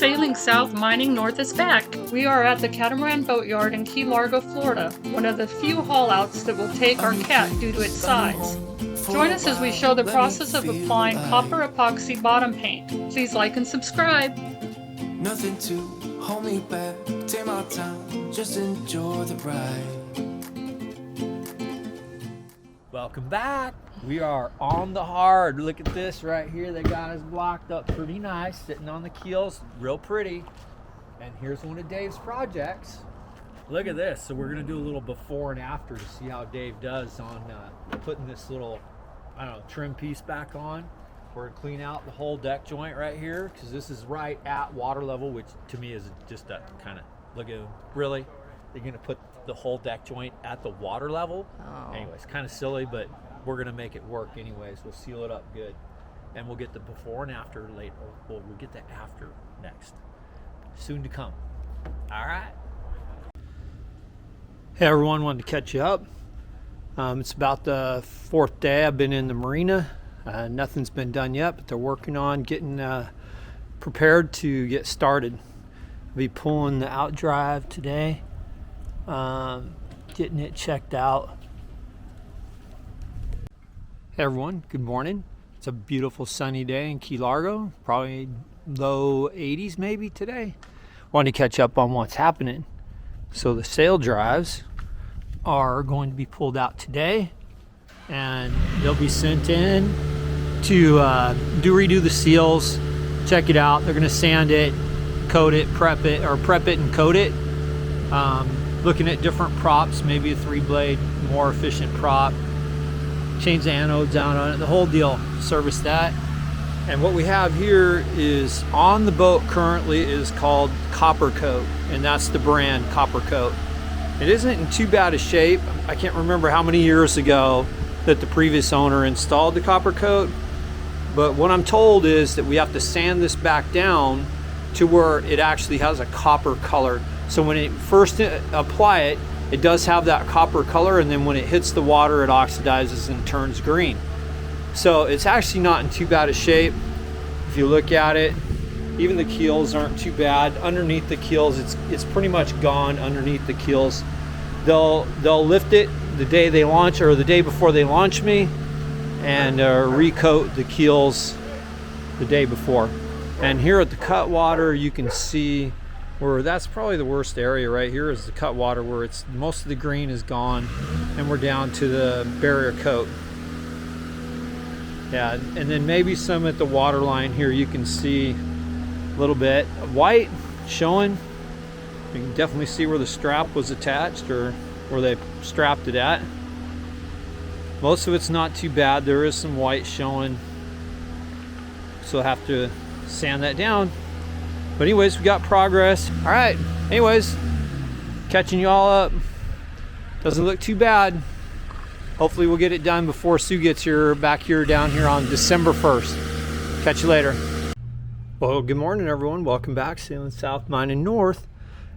Sailing South, Mining North is back. We are at the Catamaran Boat Yard in Key Largo, Florida, one of the few haul-outs that will take our cat due to its size. Join us as we show the process of applying copper epoxy bottom paint. Please like and subscribe. Nothing to hold me back, take my time, just enjoy the ride. Welcome back. We are on the hard. Look at this right here. They got us blocked up pretty nice, sitting on the keels, real pretty. And here's one of Dave's projects. Look at this. So we're gonna do a little before and after to see how Dave does on putting this little, I don't know, trim piece back on. We're gonna clean out the whole deck joint right here because this is right at water level, which to me is just a kind of, look at, really? They're gonna put the whole deck joint at the water level? Oh. Anyways, kind of silly, but we're gonna make it work anyways. We'll seal it up good, and we'll get the before and after later. We'll get the after next, soon to come. All right. Hey everyone, wanted to catch you up. It's about the fourth day I've been in the marina. Nothing's been done yet, but they're working on getting prepared to get started. I'll be pulling the outdrive today, getting it checked out. Hey everyone, good morning. It's a beautiful sunny day in Key Largo, probably low 80s maybe today. Wanted to catch up on what's happening. So the sail drives are going to be pulled out today, and they'll be sent in to redo the seals, check it out. They're going to sand it, coat it, prep it and coat it. Looking at different props, maybe a 3-blade, more efficient prop. Change the anodes out on it, the whole deal, service that. And what we have here is on the boat currently is called Coppercoat, and that's the brand, Coppercoat. It isn't in too bad a shape. I can't remember how many years ago that the previous owner installed the Coppercoat, but what I'm told is that we have to sand this back down to where it actually has a copper color. So when it first apply it, it does have that copper color, and then when it hits the water, it oxidizes and turns green. So it's actually not in too bad a shape. If you look at it, even the keels aren't too bad. Underneath the keels, it's pretty much gone underneath the keels. They'll lift it the day they launch, or the day before they launch me, and recoat the keels the day before. And here at the cutwater, you can see where that's probably the worst area right here is the cutwater, where it's most of the green is gone, and we're down to the barrier coat. Yeah, and then maybe some at the water line here. You can see a little bit of white showing. You can definitely see where the strap was attached, or where they strapped it at. Most of it's not too bad. There is some white showing, so I'll have to sand that down. But anyways, we got progress. All right, anyways, catching you all up. Doesn't look too bad. Hopefully we'll get it done before Sue gets here, back here, down here on December 1st. Catch you later. Well, good morning everyone. Welcome back, Sailing South, Mining North.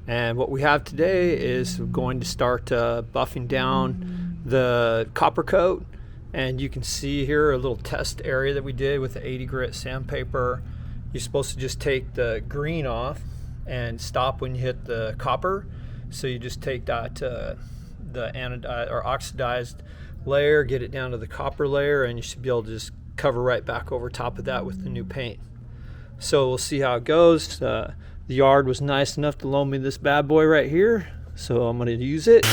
And what we have today is we're going to start buffing down the Coppercoat. And you can see here a little test area that we did with the 80 grit sandpaper. You're supposed to just take the green off and stop when you hit the copper. So you just take that the anodized or oxidized layer, get it down to the copper layer, and you should be able to just cover right back over top of that with the new paint. So we'll see how it goes. The yard was nice enough to loan me this bad boy right here, so I'm going to use it.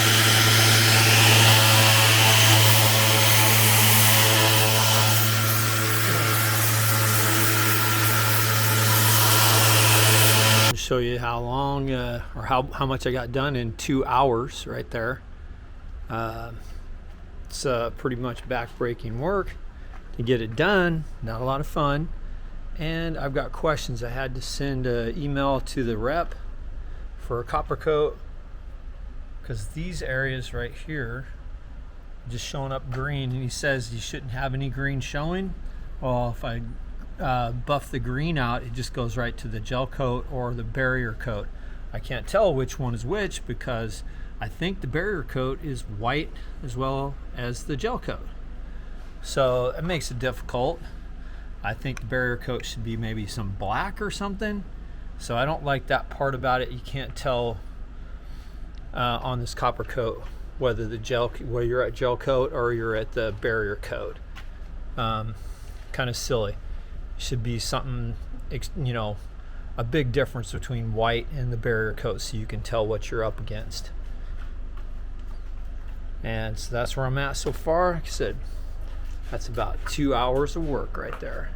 Show you how long or how much I got done in 2 hours right there. It's pretty much back-breaking work to get it done. Not a lot of fun. And I've got questions. I had to send an email to the rep for Coppercoat because these areas right here just showing up green, and he says you shouldn't have any green showing. Well, if I buff the green out, it just goes right to the gel coat or the barrier coat. I can't tell which one is which because I think the barrier coat is white as well as the gel coat, so it makes it difficult. I think the barrier coat should be maybe some black or something, So I don't like that part about it. You can't tell on this Coppercoat whether you're at gel coat or you're at the barrier coat. Kind of silly. Should be something, you know, a big difference between white and the barrier coat so you can tell what you're up against. And so that's where I'm at so far. Like I said, that's about 2 hours of work right there.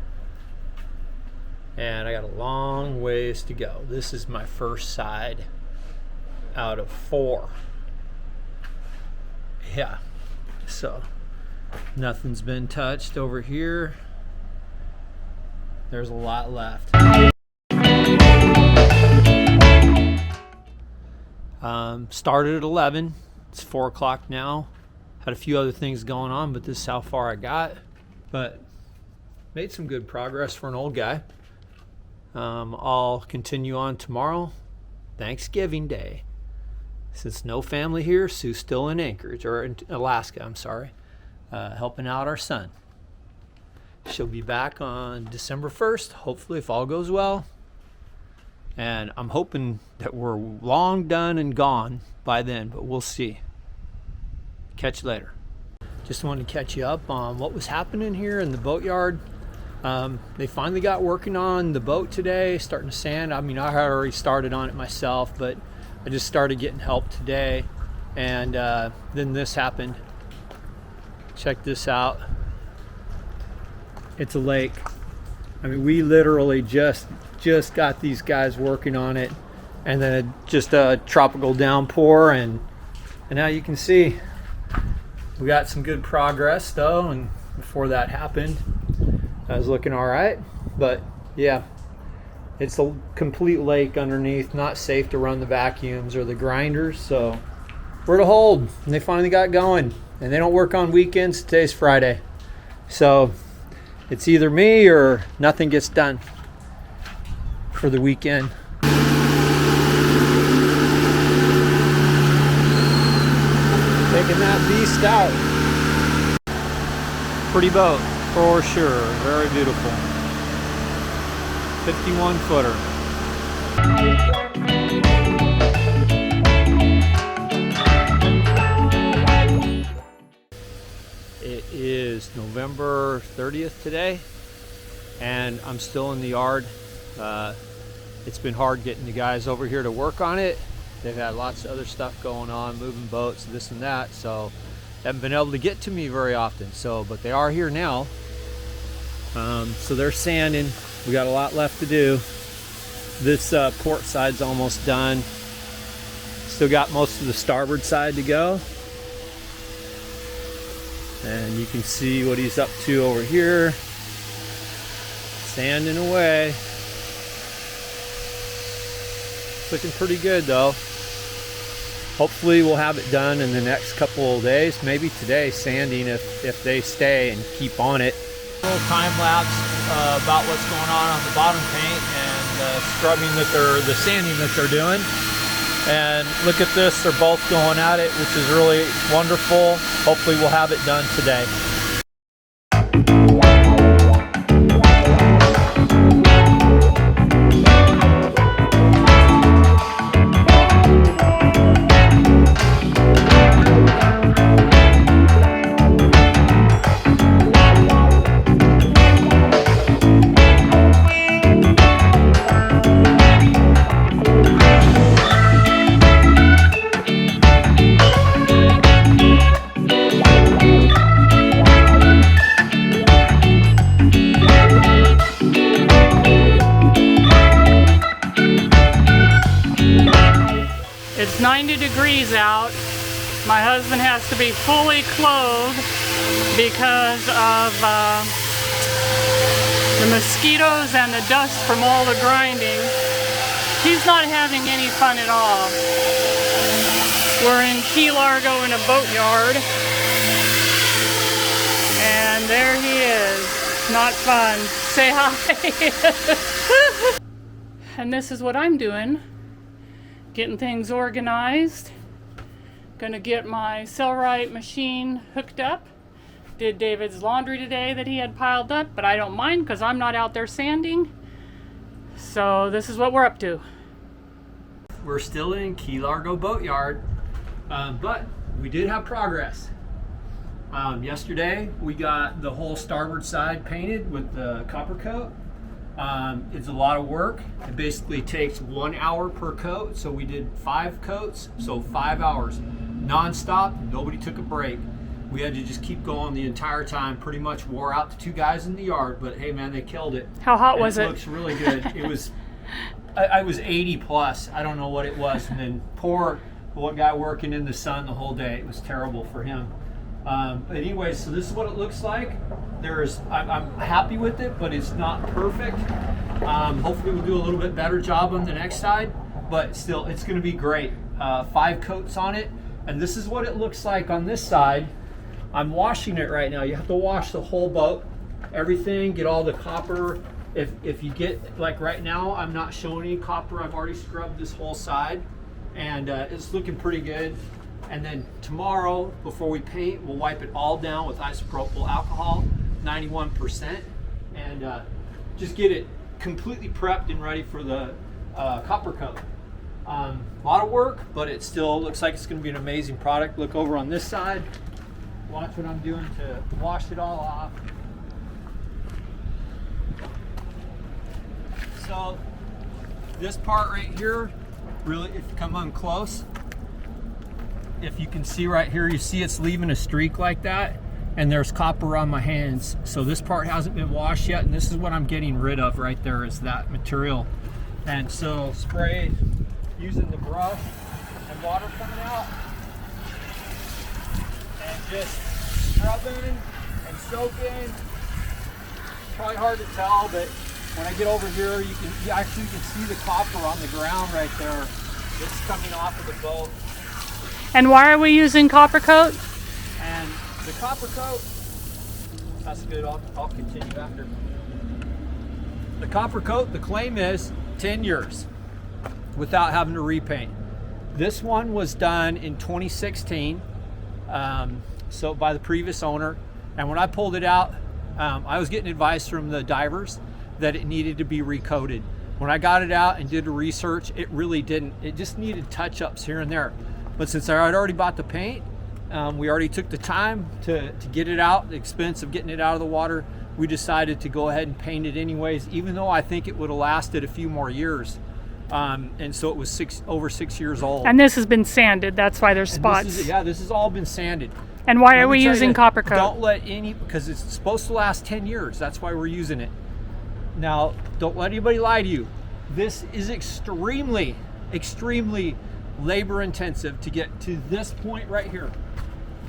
And I got a long ways to go. This is my first side out of 4. Yeah, so nothing's been touched over here. There's a lot left. Started at 11. It's 4 o'clock now. Had a few other things going on, but this is how far I got. But made some good progress for an old guy. I'll continue on tomorrow, Thanksgiving Day. Since no family here, Sue's still in Anchorage, or in Alaska, I'm sorry, helping out our son. She'll be back on December 1st, hopefully, if all goes well. And I'm hoping that we're long done and gone by then, but we'll see. Catch you later. Just wanted to catch you up on what was happening here in the boatyard. They finally got working on the boat today, starting to sand. I mean, I had already started on it myself, but I just started getting help today. And then this happened. Check this out. It's a lake. I mean, we literally just got these guys working on it, and then just a tropical downpour, and now you can see we got some good progress though. And before that happened, I was looking all right, but yeah, it's a complete lake underneath, not safe to run the vacuums or the grinders, so we're to hold. And they finally got going, and they don't work on weekends. Today's Friday, so it's either me or nothing gets done for the weekend. Taking that beast out. Pretty boat for sure, very beautiful. 51 footer. It is November 30th today, and I'm still in the yard. It's been hard getting the guys over here to work on it. They've had lots of other stuff going on, moving boats, this and that, so they haven't been able to get to me very often. But they are here now. So they're sanding. We got a lot left to do. This port side's almost done. Still got most of the starboard side to go. And you can see what he's up to over here. Sanding away. It's looking pretty good though. Hopefully we'll have it done in the next couple of days. Maybe today, sanding if they stay and keep on it. A little time lapse about what's going on the bottom paint and scrubbing the sanding that they're doing. And look at this, they're both going at it, which is really wonderful. Hopefully we'll have it done today. It's 90 degrees out. My husband has to be fully clothed because of the mosquitoes and the dust from all the grinding. He's not having any fun at all. We're in Key Largo in a boatyard, and there he is. Not fun. Say hi. And this is what I'm doing. Getting things organized. Gonna get my Cellrite machine hooked up. Did David's laundry today that he had piled up, but I don't mind because I'm not out there sanding. So this is what we're up to. We're still in Key Largo Boat Yard, but we did have progress. Yesterday we got the whole starboard side painted with the Coppercoat. It's a lot of work. It basically takes 1 hour per coat, so we did 5 coats, so 5 hours non-stop. Nobody took a break. We had to just keep going the entire time. Pretty much wore out the 2 guys in the yard, but hey man, they killed it. How hot was it? It looks really good. It was I was 80 plus. I don't know what it was. And then poor one guy working in the sun the whole day. It was terrible for him. But anyway, so this is what it looks like. I'm happy with it, but it's not perfect. Hopefully we'll do a little bit better job on the next side, but still it's going to be great. 5 coats on it, and this is what it looks like on this side. I'm washing it right now. You have to wash the whole boat, everything, get all the copper. If you get, like right now, I'm not showing any copper. I've already scrubbed this whole side, and it's looking pretty good. And then tomorrow, before we paint, we'll wipe it all down with isopropyl alcohol, 91%, and just get it completely prepped and ready for the Coppercoat. A lot of work, but it still looks like it's going to be an amazing product. Look over on this side. Watch what I'm doing to wash it all off. So this part right here, really, if you come on close, if you can see right here, you see it's leaving a streak like that, and there's copper on my hands. So this part hasn't been washed yet, and this is what I'm getting rid of right there, is that material. And so spray using the brush and water coming out, and just scrubbing and soaking. Probably hard to tell, but when I get over here, you actually can see the copper on the ground right there. It's coming off of the boat. And why are we using Coppercoat? And the Coppercoat, that's good, I'll continue after. The Coppercoat, the claim is 10 years without having to repaint. This one was done in 2016, so by the previous owner. And when I pulled it out, I was getting advice from the divers that it needed to be recoated. When I got it out and did the research, it really didn't. It just needed touch-ups here and there. But since I had already bought the paint, we already took the time to get it out, the expense of getting it out of the water, we decided to go ahead and paint it anyways, even though I think it would have lasted a few more years. And so it was over 6 years old. And this has been sanded, that's why there's spots. This has all been sanded. And why are we using Coppercoat? Don't let because it's supposed to last 10 years. That's why we're using it. Now, don't let anybody lie to you. This is extremely, extremely labor intensive to get to this point right here.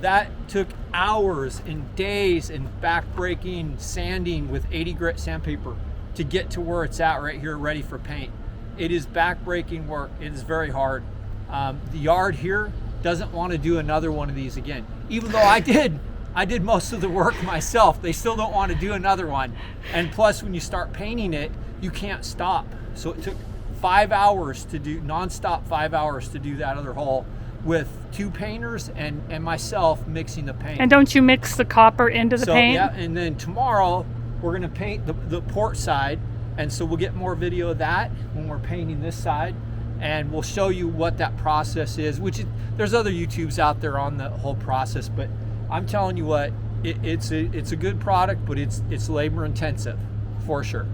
That took hours and days and back-breaking sanding with 80 grit sandpaper to get to where it's at right here, ready for paint. It is back-breaking work. It is very hard. The yard here doesn't want to do another one of these again. Even though I did most of the work myself, they still don't want to do another one. And plus, when you start painting it, you can't stop. So it took 5 hours to do, non-stop 5 hours to do that other hole, with 2 painters and myself mixing the paint. And don't you mix the copper into the paint? Yeah, and then tomorrow we're gonna paint the port side, and so we'll get more video of that when we're painting this side, and we'll show you what that process is, there's other YouTubes out there on the whole process, but I'm telling you what, it's a good product, but it's labor intensive for sure.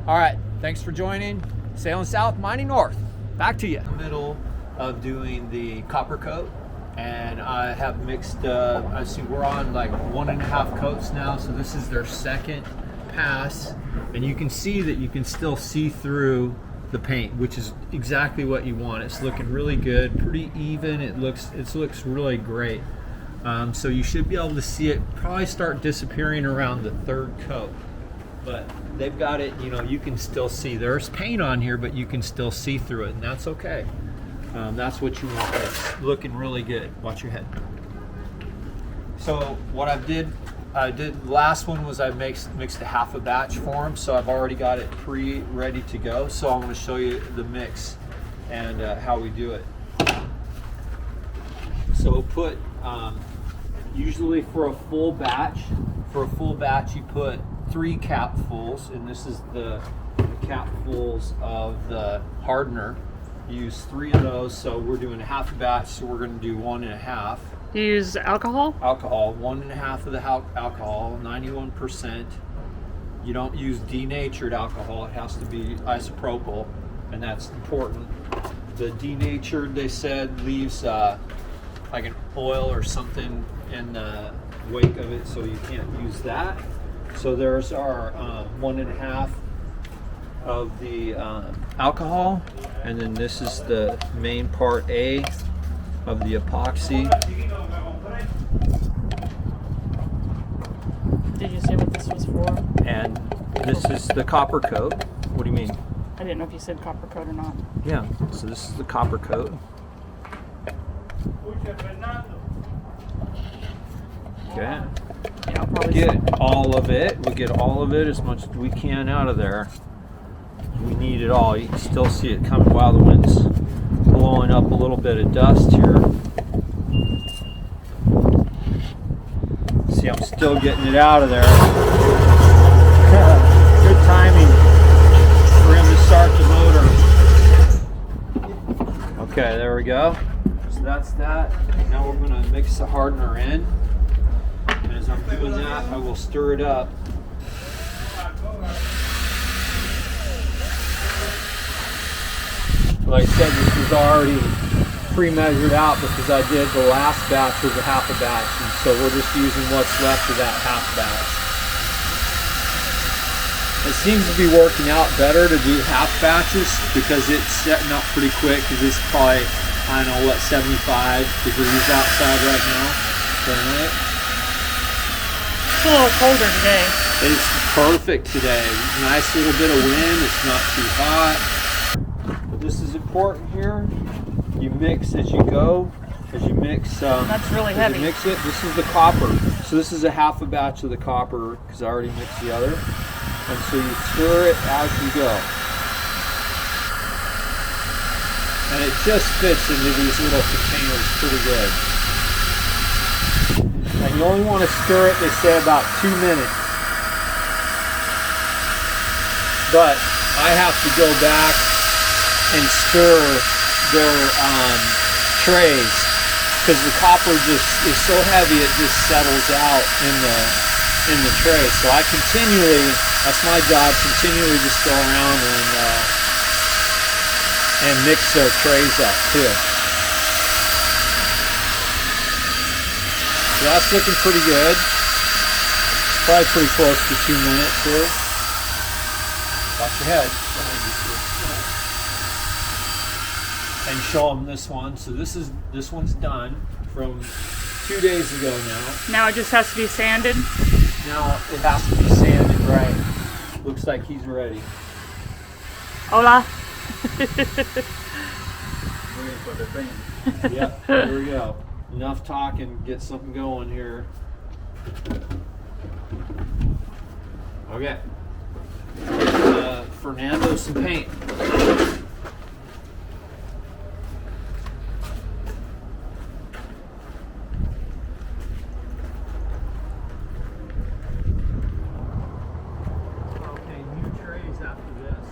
All right, thanks for joining. Sailing south, mining north. Back to you. In the middle of doing the Coppercoat, and I have mixed, I see we're on like 1.5 coats now, so this is their second pass, and you can see that you can still see through the paint, which is exactly what you want. It's looking really good, pretty even. It looks really great. So you should be able to see it probably start disappearing around the 3rd coat. But they've got it, you can still see. There's paint on here, but you can still see through it, and that's okay. That's what you want. It's looking really good. Watch your head. So what I did last one was I mixed a half a batch for them, so I've already got it ready to go. So I'm going to show you the mix and how we do it. So put usually for a full batch you put 3 capfuls, and this is the capfuls of the hardener. Use 3 of those, so we're doing a half a batch, so we're going to do 1.5. Do you use alcohol? Alcohol, 1.5 of the alcohol, 91%. You don't use denatured alcohol, it has to be isopropyl, and that's important. The denatured, they said, leaves like an oil or something in the wake of it, so you can't use that. So there's our 1.5 of the alcohol, and then this is the main part A of the epoxy. Did you say what this was for? And this is the Coppercoat. What do you mean? I didn't know if you said Coppercoat or not. Yeah, so this is the Coppercoat. Okay. Yeah, I'll probably Get all of it. We'll get all of it, as much as we can out of there. We need it all. You can still see it coming while the wind's blowing up a little bit of dust here. See, I'm still getting it out of there. Good timing for him to start the motor. Okay, there we go. So that's that. Now we're going to mix the hardener in. And as I'm doing that, I will stir it up. Like I said, this was already pre-measured out because I did the last batch was a half a batch, and so we're just using what's left of that half batch. It seems to be working out better to do half batches because it's setting up pretty quick, because it's probably, I don't know, what, 75 degrees outside right now. Fahrenheit. It's a little colder today. It's perfect today. Nice little bit of wind. It's not too hot. But this is important here. You mix as you go. As you mix. That's really heavy. You mix it. This is the copper. So this is a half a batch of the copper because I already mixed the other. And so you stir it as you go. And it just fits into these little containers pretty good. And you only want to stir it, they say, about 2 minutes. But I have to go back and stir their trays because the copper just is so heavy it just settles out in the tray. So I continually, that's my job, continually just go around and mix their trays up too. So that's looking pretty good. Probably pretty close to 2 minutes here. Watch your head. And show them this one. So this one's done from 2 days ago now. Now it just has to be sanded. Now it has to be sanded right. Looks like he's ready. Hola. Yep, there we go. Enough talking, get something going here. Okay. Fernando some paint. Okay, new trays after this.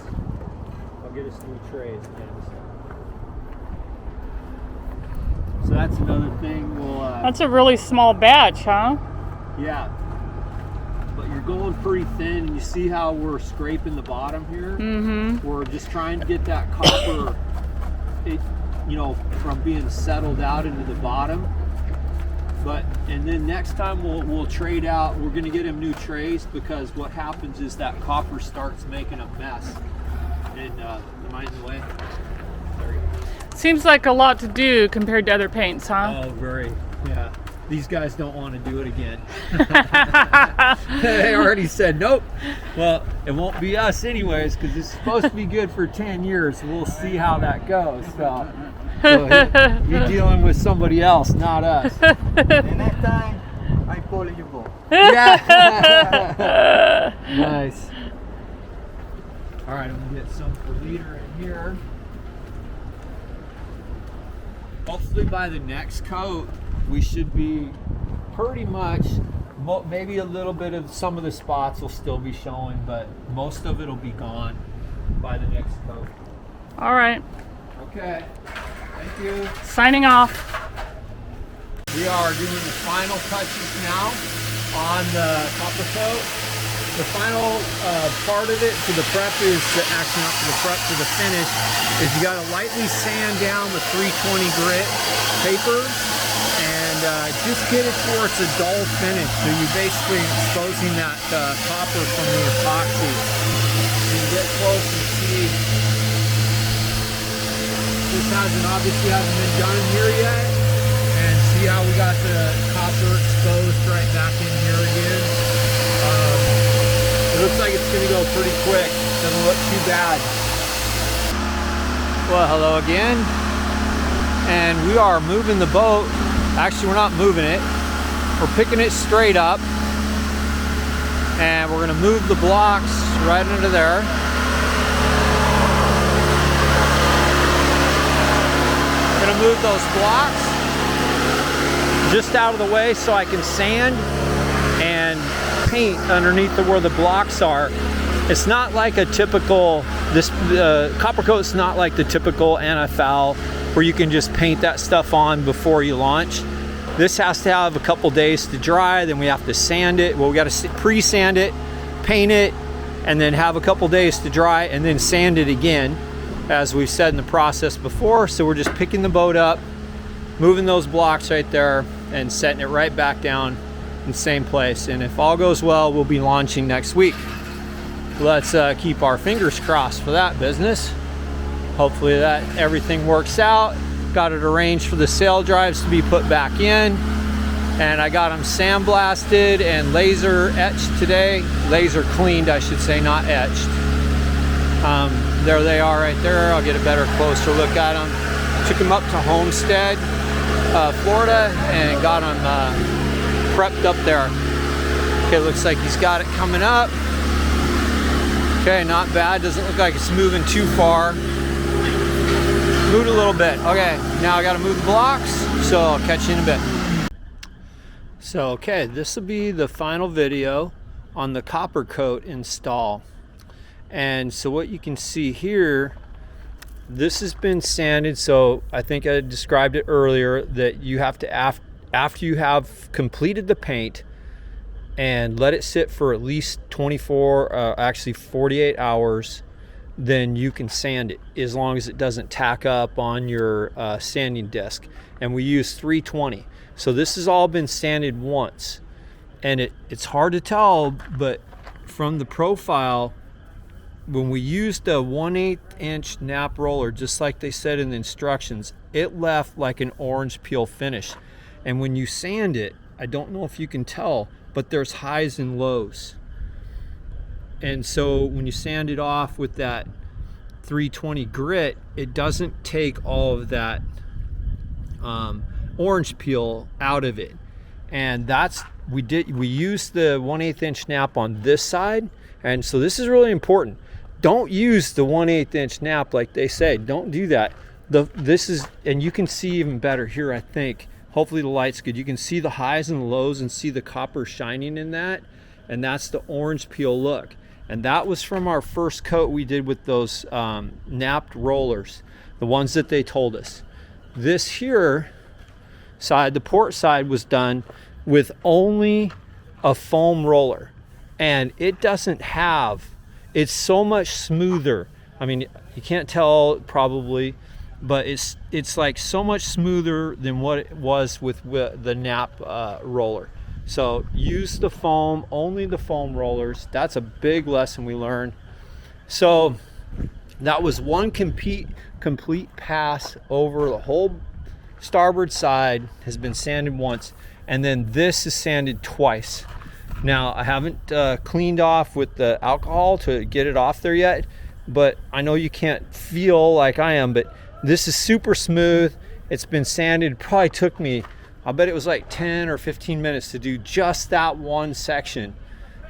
I'll get us new trays again. So that's another thing we'll... That's a really small batch, huh? Yeah. But you're going pretty thin, and you see how we're scraping the bottom here? Mm-hmm. We're just trying to get that copper, from being settled out into the bottom. And then next time we'll trade out, we're gonna get him new trays, because what happens is that copper starts making a mess. And am I in the way? There you go. Seems like a lot to do compared to other paints, huh? Oh, very, yeah. These guys don't want to do it again. They already said nope. Well, it won't be us anyways, because it's supposed to be good for 10 years. We'll see how that goes. So you're dealing with somebody else, not us. The next time, I follow you go. Yeah. Nice. All right, I'm gonna get some for leader in here. Hopefully by the next coat, we should be pretty much, maybe a little bit of some of the spots will still be showing, but most of it will be gone. by the next coat. All right, Okay, thank you. signing off. We are doing the final touches now on the Coppercoat. The final part of it to the prep is actually not to the prep, to the finish, is you got to lightly sand down the 320 grit paper and just get it to where it's a dull finish. So you're basically exposing that copper from the epoxy. So you get close and see. This obviously hasn't been done here yet. And see how we got the copper exposed right back in here again. It looks like it's gonna go pretty quick. Doesn't look too bad. Well, hello again. And we are moving the boat. Actually, we're not moving it. We're picking it straight up. And we're gonna move the blocks right under there. Gonna move those blocks just out of the way so I can sand and paint underneath where the blocks are. It's not like a typical, Coppercoat's not like the typical Antifouling where you can just paint that stuff on before you launch. This has to have a couple days to dry, then we have to sand it. Well, we got to pre-sand it, paint it, and then have a couple days to dry and then sand it again, as we've said in the process before. So we're just picking the boat up, moving those blocks right there and setting it right back down in the same place. And if all goes well, we'll be launching next week. Let's keep our fingers crossed for that business. Hopefully that everything works out. Got it arranged for the sail drives to be put back in, and I got them sandblasted and laser etched today. Laser cleaned, I should say, not etched. There they are right there. I'll get a better, closer look at them. Took them up to Homestead, Florida, and got them prepped up there. Okay, looks like he's got it coming up. Okay, not bad. Doesn't look like it's moving too far. Moved a little bit. Okay, now I got to move the blocks, so I'll catch you in a bit. So, okay, this will be the final video on the Coppercoat install. And so what you can see here, this has been sanded. So I think I described it earlier that you have to, after you have completed the paint and let it sit for at least 48 hours, then you can sand it, as long as it doesn't tack up on your sanding disc. And we use 320. So this has all been sanded once. And it's hard to tell, but from the profile, when we used a 1/8 inch nap roller, just like they said in the instructions, it left like an orange peel finish. And when you sand it, I don't know if you can tell, but there's highs and lows. And so when you sand it off with that 320 grit, it doesn't take all of that orange peel out of it. And we used the 1/8 inch nap on this side. And so this is really important. Don't use the 1/8 inch nap like they say. Don't do that. And you can see even better here, I think. Hopefully the light's good. You can see the highs and the lows and see the copper shining in that. And that's the orange peel look. And that was from our first coat we did with those napped rollers, the ones that they told us. This here side, the port side, was done with only a foam roller. And it doesn't have, it's so much smoother. I mean, you can't tell probably, but it's like so much smoother than what it was with the nap roller. So use the foam, only the foam rollers. That's a big lesson we learned. So that was one complete pass over the whole starboard side, has been sanded once, and then this is sanded twice. Now I haven't cleaned off with the alcohol to get it off there yet, but I know you can't feel like I am, but this is super smooth. It's been sanded. It probably took me, I bet it was like 10 or 15 minutes to do just that one section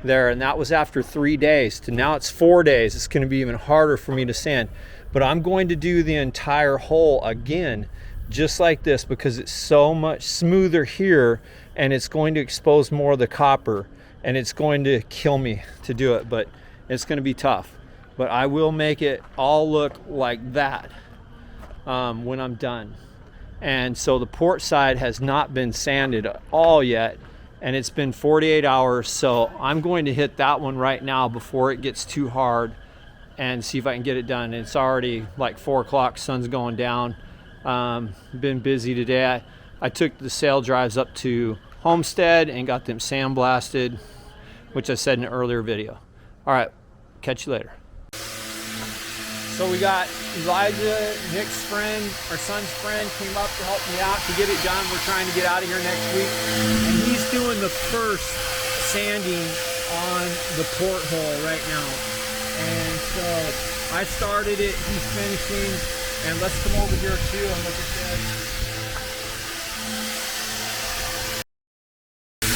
there, and that was after 3 days. To now it's 4 days. It's going to be even harder for me to sand, but I'm going to do the entire hole again just like this because it's so much smoother here, and it's going to expose more of the copper, and it's going to kill me to do it, but it's going to be tough. but I will make it all look like that when I'm done. And so the port side has not been sanded at all yet, and it's been 48 hours, so I'm going to hit that one right now before it gets too hard and see if I can get it done. It's already like 4 o'clock, sun's going down. Been busy today. I took the sail drives up to Homestead and got them sandblasted, which I said in an earlier video. All right, catch you later. So we got Elijah, Nick's friend, our son's friend, came up to help me out to get it done. We're trying to get out of here next week. And he's doing the first sanding on the porthole right now. And so I started it, he's finishing. And let's come over here too and look at this.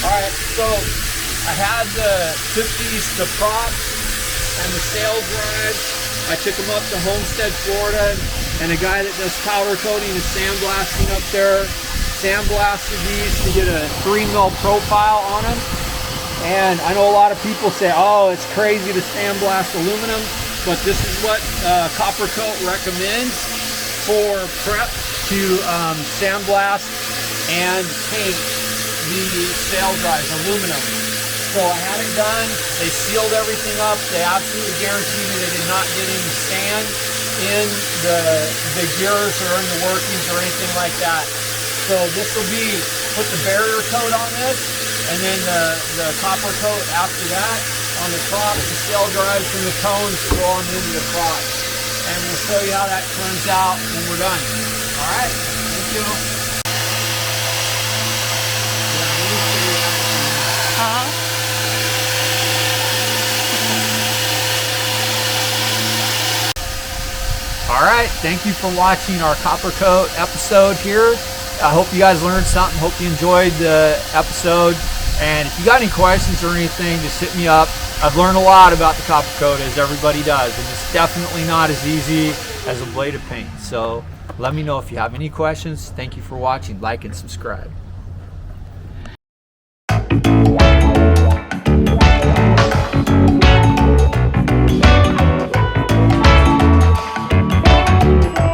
All right, so I had took the props and the sail drives. I took them up to Homestead, Florida, and a guy that does powder coating and sandblasting up there sandblasted these to get a 3mm profile on them. And I know a lot of people say, oh, it's crazy to sandblast aluminum, but this is what Coppercoat recommends for prep to sandblast and paint the sail drives, aluminum. So I had it done, they sealed everything up, they absolutely guaranteed me they did not get any sand in the gears or in the workings or anything like that. So this will be, put the barrier coat on this, and then the copper coat after that on the props, the sail drives, and the cones that go on into the props. And we'll show you how that turns out when we're done. All right, thank you. All right, thank you for watching our Coppercoat episode here. I hope you guys learned something. Hope you enjoyed the episode. And if you got any questions or anything, just hit me up. I've learned a lot about the Coppercoat, as everybody does, and it's definitely not as easy as a blade of paint. So let me know if you have any questions. Thank you for watching. Like and subscribe.